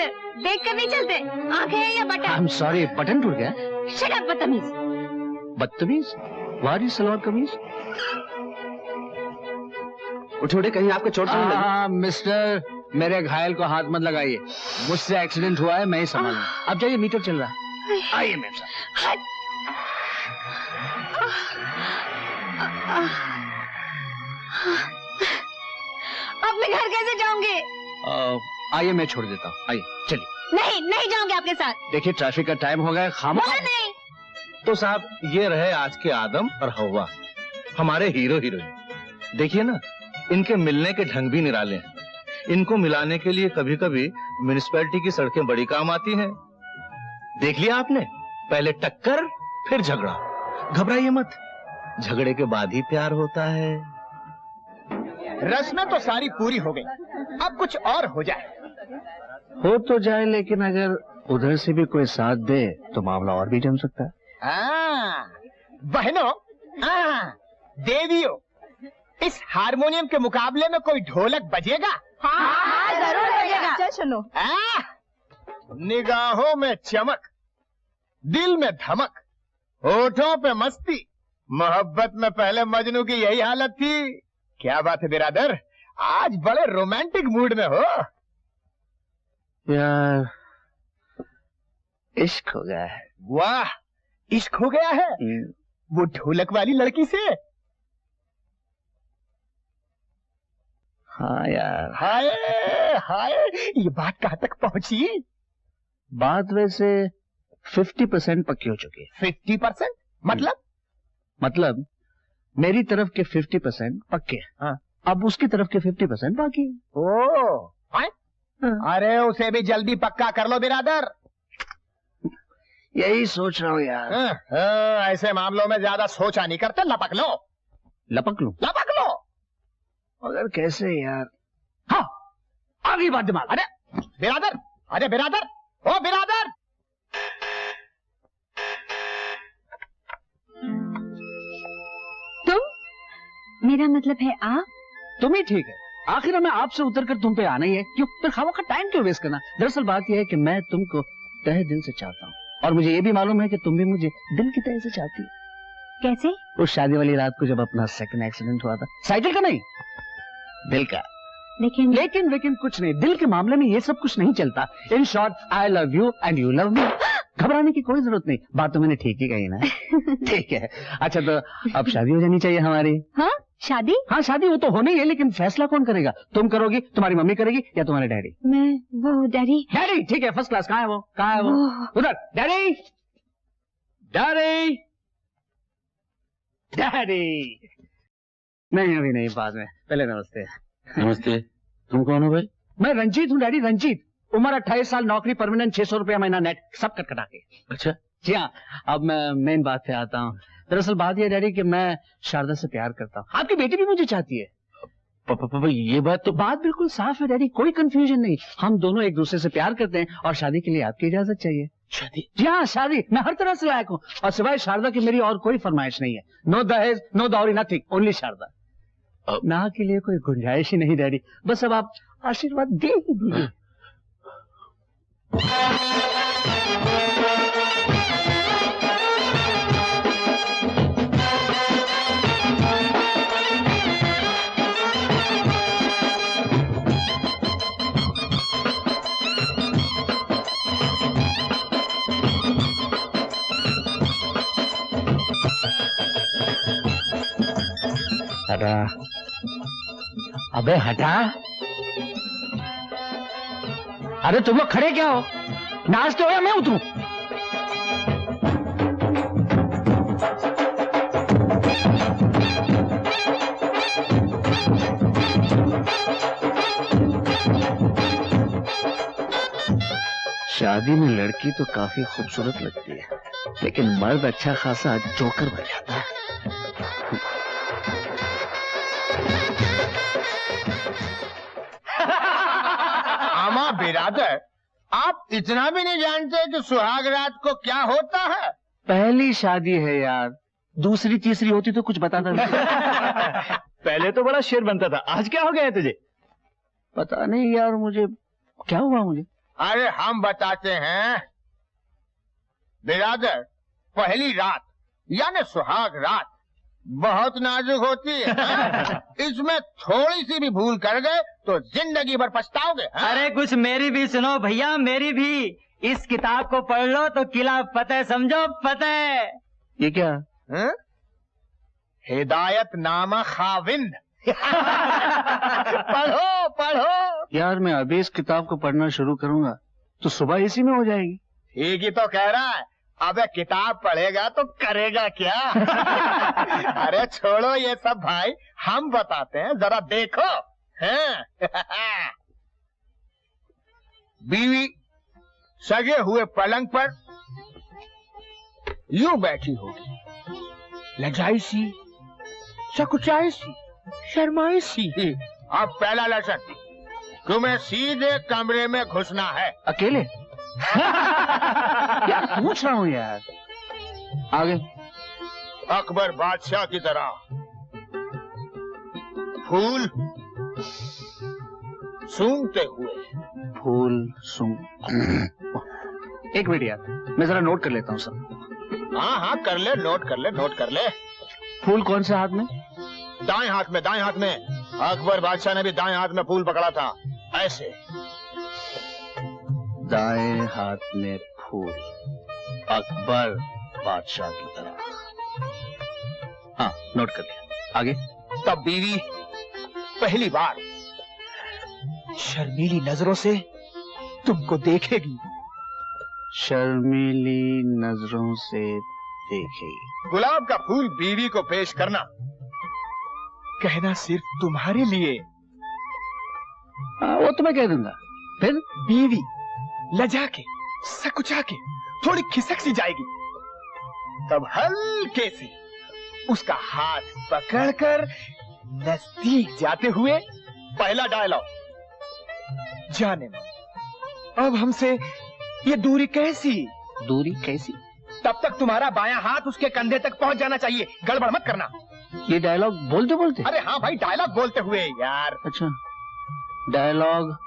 Mister, देख कर नहीं चलते? आंखें हैं या बटन? I'm sorry, बटन टूट गया। शट अप बदतमीज। बदतमीज? वारी सलवार कमीज? उठे कहीं आपको चोट तो नहीं लगी? हाँ मिस्टर, मेरे घायल को हाथ मत लगाइए, मुझसे एक्सीडेंट हुआ है, मैं ही संभालूं। अब जाइए, मीटर चल रहा है। आइए मैम साहब। अब मैं घर कैसे जाऊंगी? आइए मैं छोड़ देता हूँ, आइए चलिए। नहीं, नहीं जाऊंगी आपके साथ। देखिए ट्रैफिक का टाइम हो गया, खामोश। नहीं। तो साहब ये रहे आज के आदम और हवा, हमारे हीरो हीरोइन। देखिए ना, इनके मिलने के ढंग भी निराले हैं। इनको मिलाने के लिए कभी कभी म्युनिसिपैलिटी की सड़कें बड़ी काम आती हैं। देख लिया आपने, पहले टक्कर फिर झगड़ा। घबराइए मत, झगड़े के बाद ही प्यार होता है। रस्में तो सारी पूरी हो गई, अब कुछ और हो जाए। हो तो जाए, लेकिन अगर उधर से भी कोई साथ दे तो मामला और भी जम सकता है। बहनों, देवियों, इस हारमोनियम के मुकाबले में कोई ढोलक बजेगा? हाँ, जरूर बजेगा। चल सुनो। निगाहों में चमक, दिल में धमक, होठों पे मस्ती। मोहब्बत में पहले मजनू की यही हालत थी। क्या बात है बिरादर, आज बड़े रोमांटिक मूड में हो। यार इश्क हो गया है। वाह, इश्क हो गया है? वो ढोलक वाली लड़की से? हाँ यार। हाय हाय, ये बात कहाँ तक पहुंची? बात वैसे 50% पक्की हो चुकी है। 50%? मतलब मेरी तरफ के 50% पक्के हैं। हाँ। अब उसकी तरफ के 50% बाकी है। ओ, हाँ? अरे उसे भी जल्दी पक्का कर लो बिरादर। यही सोच रहा हूँ यार। ऐसे मामलों में ज्यादा सोचा नहीं करते, लपक लो। लपक लूं? लपक लो। मगर कैसे यार? हाँ, आ गई बात दिमाग। अरे बिरादर, अरे बिरादर, ओ बिरादर। तुम? मेरा मतलब है आप? तुम ही ठीक है, आखिर हमें आपसे उतर कर तुम पे आना ही है। क्यों फिर खावा का टाइम क्यों वेस्ट करना? दरअसल बात यह है कि मैं तुमको तहे दिल से चाहता हूँ, और मुझे ये भी मालूम है कि तुम भी मुझे दिल की तहे से चाहती हो। कैसे? उस शादी वाली रात को जब अपना सेकंड एक्सीडेंट हुआ था, साइकिल का नहीं, दिल का। लेकिन कुछ नहीं, दिल के मामले में ये सब कुछ नहीं चलता। In short, I love you and you love me. घबराने की कोई जरूरत नहीं, बात तो मैंने ठीक ही कही ना। ठीक है, अच्छा तो अब शादी हो जानी चाहिए हमारी। हाँ शादी? हाँ शादी वो तो होनी है, लेकिन फैसला कौन करेगा? तुम करोगी, तुम्हारी मम्मी करेगी, या तुम्हारे डैडी? मैं। वो डैडी। डैडी ठीक है, फर्स्ट क्लास। कहाँ है वो? कहाँ है वो? उधर। Daddy, daddy, daddy. नहीं अभी नहीं, बाद में। पहले नमस्ते। नमस्ते, तुम कौन हो भाई? मैं रंजीत हूँ डैडी, रंजीत। उम्र 28 साल, नौकरी परमानेंट, 600 रुपया महीना नेट, सब कट कटा के। अच्छा जी हाँ, अब मैं मेन बात पे आता हूँ। दरअसल बात यह डैडी कि मैं शारदा से प्यार करता हूँ, आपकी बेटी भी मुझे चाहती है। पापा ये बात तो बात बिल्कुल साफ है डैडी, कोई कंफ्यूजन नहीं। हम दोनों एक दूसरे से प्यार करते हैं और शादी के लिए आपकी इजाजत चाहिए। शादी? जी हाँ शादी, मैं हर तरह से लायक हूँ, और सिवाय शारदा की मेरी और कोई फरमाइश नहीं है। नो दहेज, नो दौरी, नथिंग, ओनली शारदा। ना के लिए कोई गुंजाइश ही नहीं डैडी, बस अब आप आशीर्वाद दे ही दीजिए। हटा, अबे हटा। अरे तुम लोग खड़े क्या हो? नाचते हो या मैं उतरूं? शादी में लड़की तो काफी खूबसूरत लगती है, लेकिन मर्द अच्छा खासा जोकर बन जाता है। आमा बिरादर, आप इतना भी नहीं जानते कि सुहाग रात को क्या होता है? पहली शादी है यार, दूसरी तीसरी होती तो कुछ बताता नहीं। पहले तो बड़ा शेर बनता था, आज क्या हो गया है तुझे? पता नहीं यार, मुझे क्या हुआ? मुझे अरे हम बताते हैं बिरादर, पहली रात यानी सुहाग रात बहुत नाजुक होती है। इसमें थोड़ी सी भी भूल कर गए तो जिंदगी भर पछताओगे। अरे कुछ मेरी भी सुनो भैया, मेरी भी। इस किताब को पढ़ लो तो किला फतेह समझो, फतेह। ये क्या? हिदायत नामा खाविंद। पढ़ो पढ़ो। यार मैं अभी इस किताब को पढ़ना शुरू करूंगा तो सुबह इसी में हो जाएगी। ठीक ही तो कह रहा है। अबे किताब पढ़ेगा तो करेगा क्या? अरे छोड़ो ये सब भाई, हम बताते हैं, जरा देखो। हैं? बीवी सजे हुए पलंग पर यूं बैठी होगी, लजाई सी, सकुचाई सी, शर्माई सी। अब पहला लेसन, तुम्हें सीधे कमरे में घुसना है। अकेले? क्या पूछ रहा हूँ यार। आगे। अकबर बादशाह की तरह फूल सूंघते हुए। फूल सूंघ। एक मिनट यार, मैं जरा नोट कर लेता हूँ सब। हाँ हाँ कर ले, नोट कर ले, नोट कर ले। फूल कौन से हाथ में? दाएं हाथ में, दाएं हाथ में। अकबर बादशाह ने भी दाएं हाथ में फूल पकड़ा था, ऐसे। दाएं हाथ में फूल, अकबर बादशाह की तरह। हाँ नोट कर लिया। आगे। तब बीवी पहली बार शर्मीली नजरों से तुमको देखेगी। शर्मीली नजरों से देखेगी। गुलाब का फूल बीवी को पेश करना, कहना सिर्फ तुम्हारे लिए। वो तो मैं कह दूंगा। फिर बीवी लजा के, सकुचा के, थोड़ी खिसक सी जाएगी। तब हल्के से उसका हाथ पकड़कर नजदीक जाते हुए पहला डायलॉग, जाने मन अब हमसे ये दूरी कैसी? दूरी कैसी? तब तक तुम्हारा बायां हाथ उसके कंधे तक पहुंच जाना चाहिए, गड़बड़ मत करना। ये डायलॉग बोलते बोलते? अरे हाँ भाई, डायलॉग बोलते हुए यार। अच्छा, डायलॉग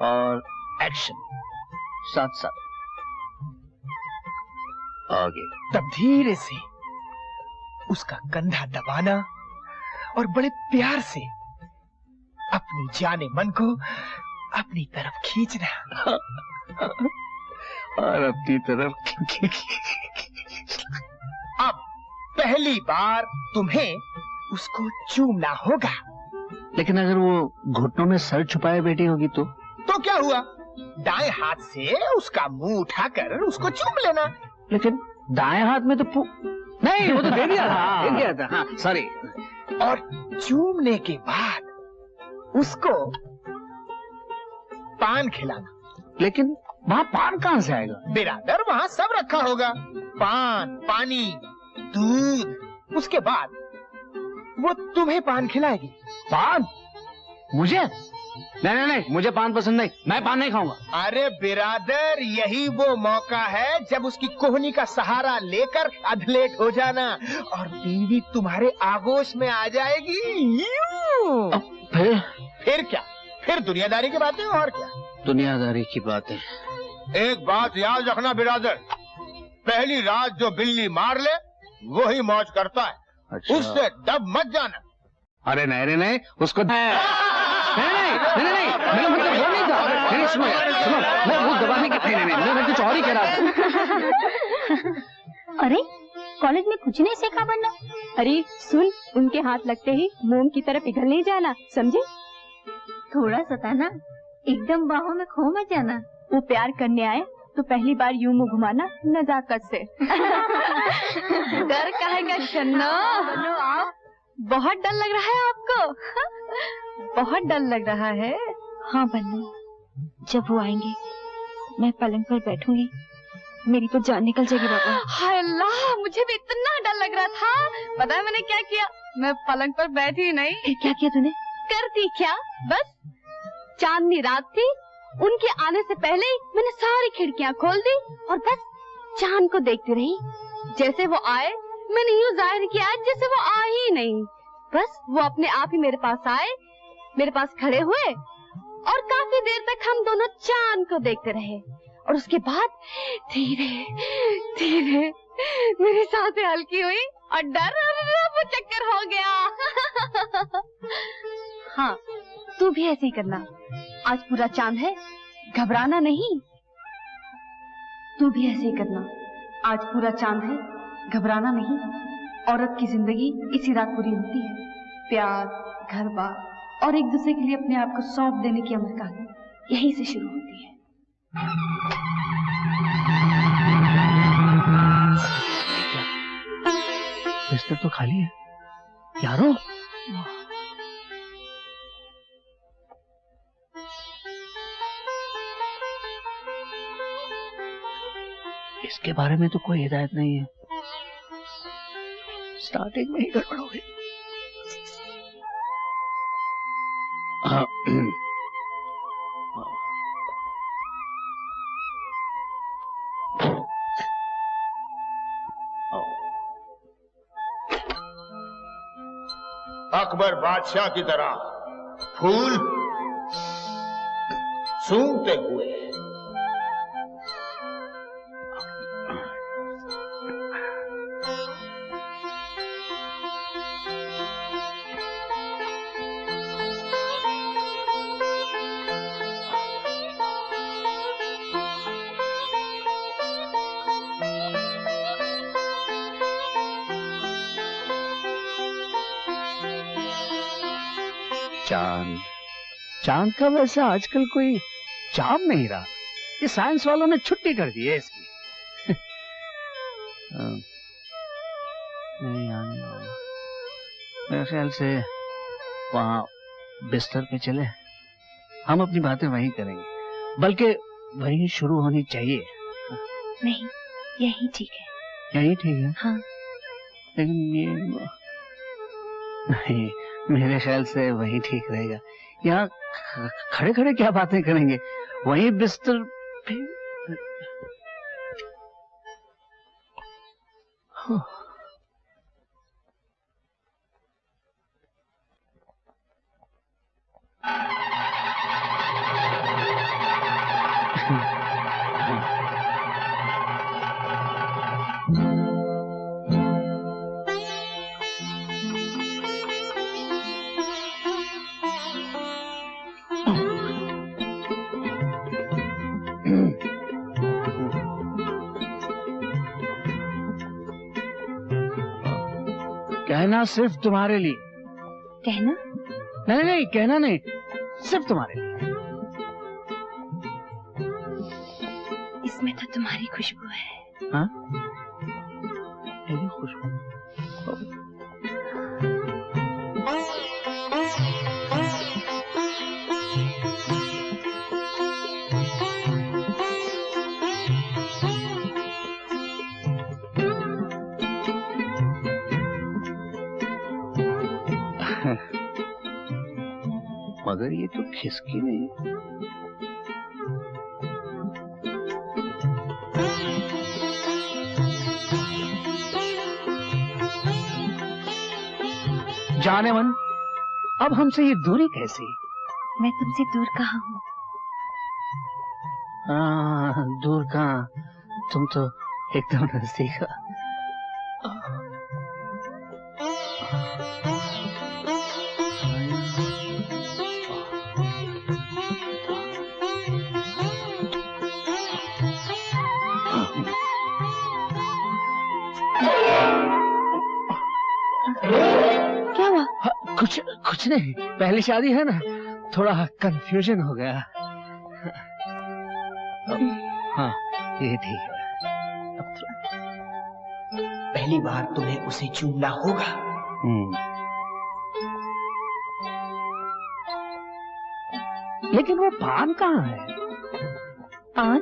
और एक्शन साथ साथ। आगे। तब धीरे से उसका कंधा दबाना और बड़े प्यार से अपनी जाने मन को अपनी तरफ खींचना। और अपनी तरफ अब पहली बार तुम्हें उसको चूमना होगा। लेकिन अगर वो घुटनों में सर छुपाए बैठी होगी तो क्या हुआ? दाएं हाथ से उसका मुंह उठाकर उसको चूम लेना। लेकिन दाएं हाथ में तो नहीं, वो तो दे दिया था। दे दिया था। हाँ सॉरी। और चूमने के बाद उसको पान खिलाना। लेकिन वहाँ पान कहाँ से आएगा? बिरादर वहाँ सब रखा होगा, पान, पानी, दूध। उसके बाद वो तुम्हें पान खिलाएगी। पान? मुझे? नहीं नहीं, मुझे पान पसंद नहीं, मैं पान नहीं खाऊंगा। अरे बिरादर, यही वो मौका है जब उसकी कोहनी का सहारा लेकर अधलेट हो जाना और बीवी तुम्हारे आगोश में आ जाएगी। फिर क्या? फिर दुनियादारी की बातें और क्या? दुनियादारी की बातें। एक बात याद रखना बिरादर, पहली रात जो बिल्ली मार ले वही मौज करता है। अच्छा। उससे डब मत जाना। अरे नहीं नहीं, उसको नहीं, मेरा मतलब वो नहीं था। नहीं, सुनो मैं वो दबाने के नहीं, मैं कुछ और ही कह रहा था। अरे कॉलेज में कुछ नहीं सीखा बनना। अरे सुन, उनके हाथ लगते ही मोम की तरफ पिघल नहीं जाना, समझे? थोड़ा सताना, एकदम बाहों में खो मत जाना। वो प्यार करने आए तो पहली बार यूं मुंह घुमाना नजाकत से। डर काहे का छन्ना? बोलो आप, बहुत डर लग रहा है आपको? बहुत डर लग रहा है? हाँ बन्नू, जब वो आएंगे मैं पलंग पर बैठूंगी, मेरी तो जान निकल जाएगी बाबा। हाय अल्लाह, मुझे भी इतना डर लग रहा था। पता है मैंने क्या किया? मैं पलंग पर बैठी नहीं। फिर क्या किया तूने? करती क्या, बस चांदनी रात थी, उनके आने से पहले ही मैंने सारी खिड़कियां खोल दी और बस चांद को देखती रही। जैसे वो आए मैंने यूं जाहिर किया जैसे वो आ ही नहीं। बस वो अपने आप ही मेरे पास आए, मेरे पास खड़े हुए और काफी देर तक हम दोनों चांद को देखते रहे और उसके बाद धीरे धीरे मेरी सांसें हल्की हुई और डर चक्कर हो गया। हाँ, तू भी ऐसे ही करना। आज पूरा चांद है, घबराना नहीं। तू भी ऐसे ही करना। आज पूरा चांद है, घबराना नहीं। औरत की जिंदगी इसी रात पूरी होती है। प्यार, घर बार और एक दूसरे के लिए अपने आप को सौंप देने की अमर कहानी यहीं से शुरू होती है। बिस्तर तो खाली है यारो। इसके बारे में तो कोई हिदायत नहीं है। स्टार्टिंग में ही गड़बड़ हो गई। अकबर बादशाह की तरह फूल सूंघते हुए। चांद चांद का वैसे आजकल कोई चाम नहीं रहा। ये साइंस वालों ने छुट्टी कर दी है इसकी। नहीं आने वाला। मेरे ख्याल से वहाँ बिस्तर पे चले, हम अपनी बातें वहीं करेंगे, बल्कि वहीं शुरू होनी चाहिए। नहीं, यही ठीक है। यही ठीक है? हाँ। लेकिन ये नहीं, मेरे ख्याल से वही ठीक रहेगा। यहाँ खड़े खड़े क्या बातें करेंगे, वहीं बिस्तर पे। कहना सिर्फ तुम्हारे लिए। कहना? नहीं नहीं, कहना नहीं, सिर्फ तुम्हारे लिए। इसमें तो तुम्हारी खुशबू है। हाँ? मेरी खुशबू? मगर ये तो खिसकी नहीं। जाने मन, अब हमसे ये दूरी कैसी? मैं तुमसे दूर कहाँ हूँ? दूर कहाँ, तुम तो एकदम नजदीक हो। कुछ नहीं, पहली शादी है ना, थोड़ा कंफ्यूजन हो गया। हाँ, ये ठीक है। अब तो पहली बार तुम्हें उसे चूमना होगा। लेकिन वो पान कहाँ है? पान?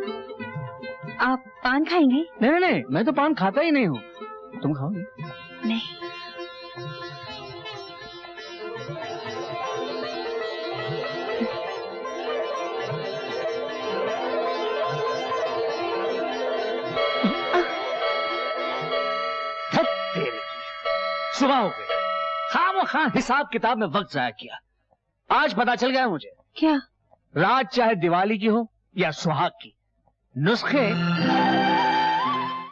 आप पान खाएंगे? नहीं नहीं, मैं तो पान खाता ही नहीं हूँ। तुम खाओगे? नहीं। सुबह हो गई, खामोखा हिसाब किताब में वक्त जाया किया। आज पता चल गया मुझे। क्या? रात चाहे दिवाली की हो या सुहाग की, नुस्खे